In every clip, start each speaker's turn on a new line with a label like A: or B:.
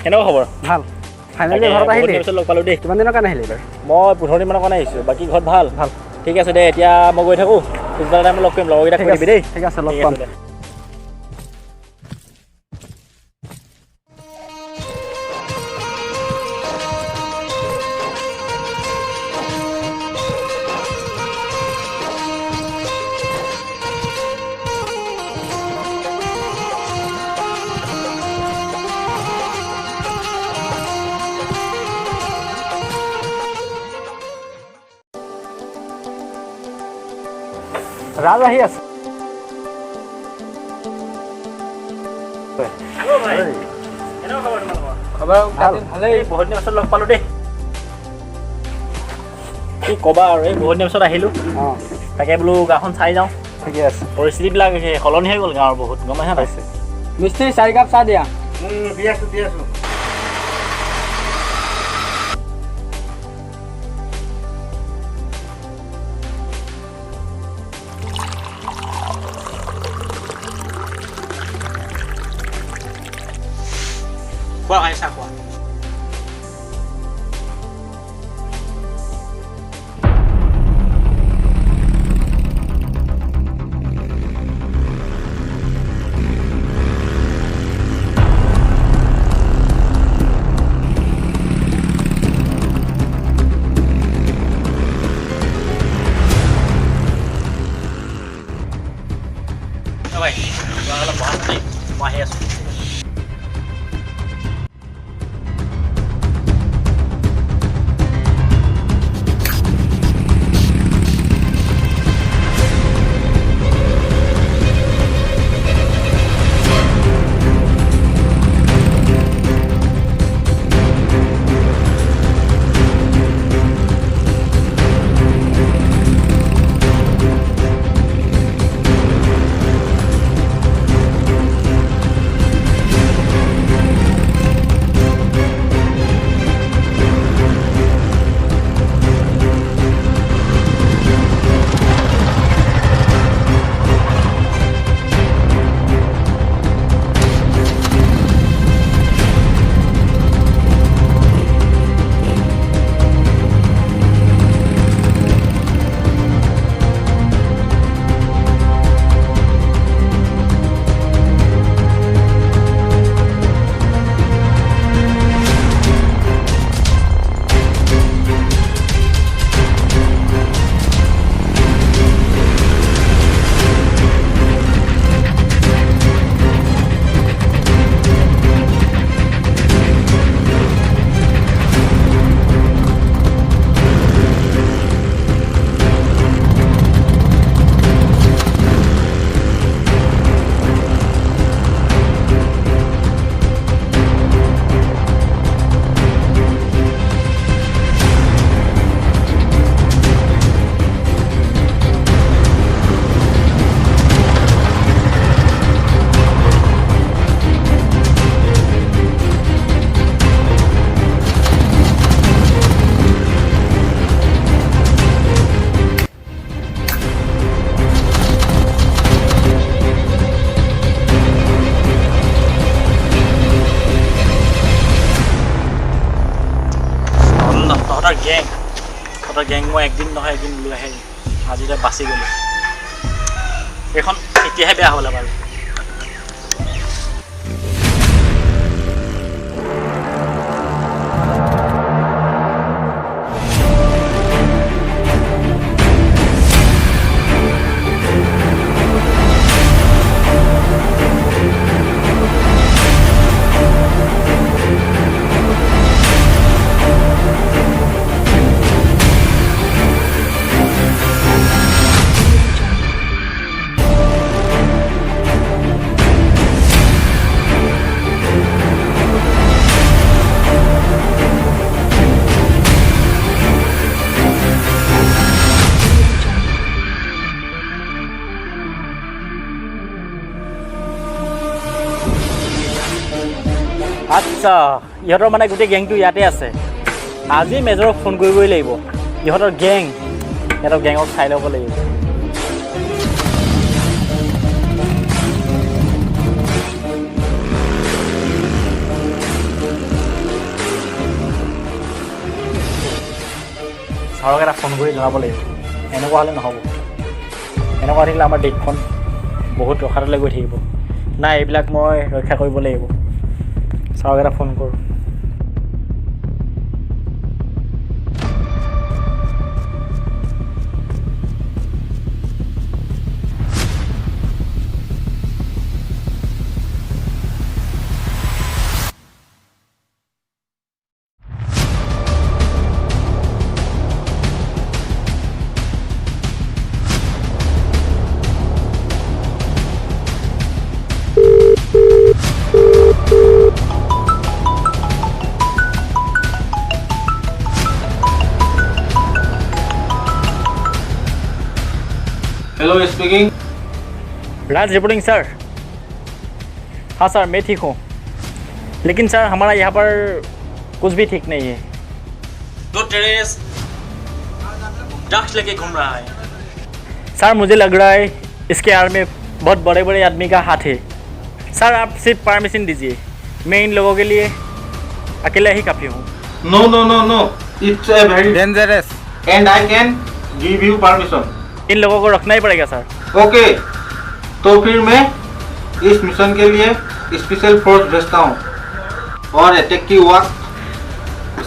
A: কেনেকুৱা খবৰ?
B: ভাল। ফাইনেলি ঘৰত আহিলি?
A: পিছত লগ পালোঁ দেই।
B: কিমান দিনৰ কাৰণে আহিলি এইবাৰ?
A: মই 15 দিনমানৰ কাৰণে আহিছোঁ। বাকী ঘৰত ভাল?
B: ভাল।
A: ঠিক আছে দে, এতিয়া মই গৈ থাকোঁ। পিছবেলা টাইমত লগ কৰিম, লগৰকেইটাক কৈ দিবি দেই।
B: ঠিক আছে, লগ পাম। ৰাজ আহি আছে।
A: খবৰ ভালেই। বহুত দিনৰ পিছত লগ পালোঁ দেই। কি ক'বা আৰু, এই বহুত দিনৰ পিছত আহিলোঁ। তাকে বোলো গাঁওখন চাই যাওঁ।
B: ঠিকে আছে।
A: পৰিস্থিতিবিলাক সলনি হৈ গ'ল গাঁৱৰ বহুত, গম পাইছা নাই?
B: মিস্ত্ৰী 4 কাপ চাহ দিয়া।
C: দি আছোঁ।
A: খোৱা চাহ খোৱা। অলপ বহা দেই, মই আহি আছোঁ। তহঁতৰ গেং মই একদিন নহয় একদিন লৈ আহে, আজিলৈ বাচি গ'লোঁ। এইখন এতিয়াহে বেয়া হ'লে বাৰু। আচ্ছা, ইহঁতৰ মানে গোটেই গেংটো ইয়াতে আছে। আজি মেজৰক ফোন কৰিবই লাগিব। ইহঁতৰ গেঙক চাই ল'ব লাগিব। ছাৰক এটা ফোন কৰি জনাব লাগিব। এনেকুৱা হ'লে নহ'ব। এনেকুৱা থাকিলে আমাৰ দেশখন বহুত ৰসাতলৈ গৈ থাকিব। নাই, এইবিলাক মই ৰক্ষা কৰিব লাগিব। ছাৰক এটা ফোন কৰোঁ।
C: Hello speaking.
A: Raj reporting sir. हाँ सर, मैं ठीक हूँ, लेकिन सर हमारा यहाँ पर कुछ भी ठीक नहीं है। दो टेररिस्ट ड्रग्स लेके घूम रहा है। सर मुझे लग रहा है इसके आड़ में बहुत बड़े बड़े आदमी का हाथ है। सर आप सिर्फ परमिशन दीजिए, मैं इन लोगों के लिए अकेला ही काफ़ी हूँ।
C: No no no no, it's a very
B: dangerous.
C: And I can give you permission.
A: इन लोगों को रखना ही पड़ेगा सर।
C: ओके, तो फिर मैं इस मिशन के लिए स्पेशल फोर्स भेजता हूँ, और अटैक की वक्त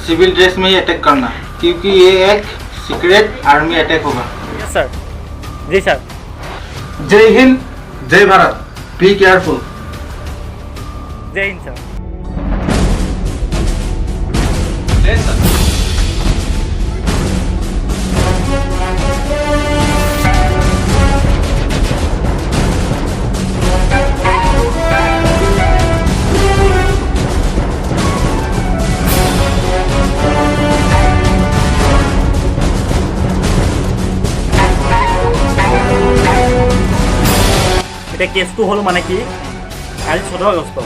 C: सिविल ड्रेस में ही अटैक करना, क्योंकि ये एक सीक्रेट आर्मी अटैक होगा।
A: Yes sir. जी सर।
C: जय हिंद, जय भारत। Be careful.
A: जय हिंद सर।
C: जय सर।
A: এতিয়া কেছটো হ'ল মানে কি, কালি 14 আগষ্ট,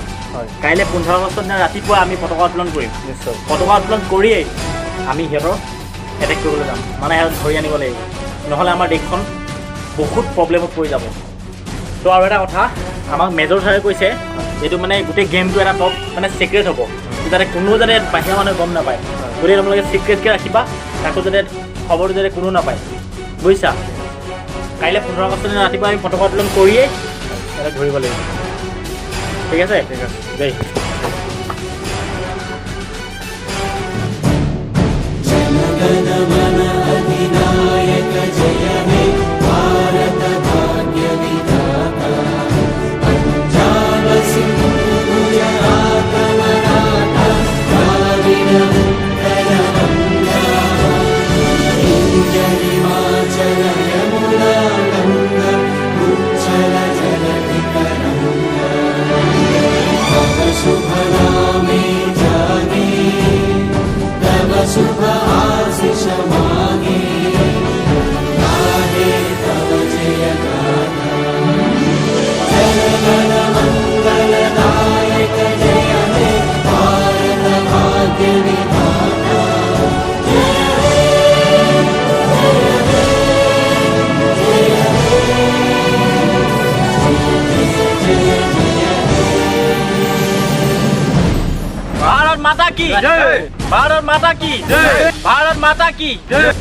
A: কাইলৈ 15 আগষ্টৰ দিনা ৰাতিপুৱা আমি পতাকা উত্তোলন কৰিম। নিশ্চয় পতাকা উত্তোলন কৰিয়েই আমি সিহঁতৰ এটেক কৰিবলৈ যাম, মানে সিহঁতক ধৰি আনিব লাগিব, নহ'লে আমাৰ দেশখন বহুত প্ৰব্লেমত পৰি যাব। তো আৰু এটা কথা, আমাক মেজৰ ছাৰে কৈছে এইটো মানে গোটেই গেমটো এটা টপ মানে ছিক্ৰেট হ'ব, যাতে কোনো যাতে বাহিৰা মানুহে গম নাপায়। গতিকে তোমালোকে ছিক্ৰেটকৈ ৰাখিবা, তাকো যাতে খবৰটো যাতে কোনো নাপায়, বুজিছা? কাইলৈ 15 আগষ্টৰ দিনা ৰাতিপুৱা আমি পতাকা উত্তোলন কৰিয়েই সিহঁতক ধৰিব লাগিব। ঠিক আছে? ঠিক আছে। জয় হিন্দ। भारत माता की जय। भारत माता की जय। भारत माता की जय।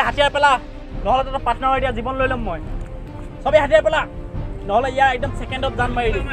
A: হাতিয়াৰ পেলা নহ'লে তহঁতৰ পাৰ্টনাৰৰ এতিয়া জীৱন লৈ ল'ম মই চবেই হাতিয়াৰ পেলা নহ'লে ইয়াৰ একদম ছেকেণ্ডত জান মাৰি দিম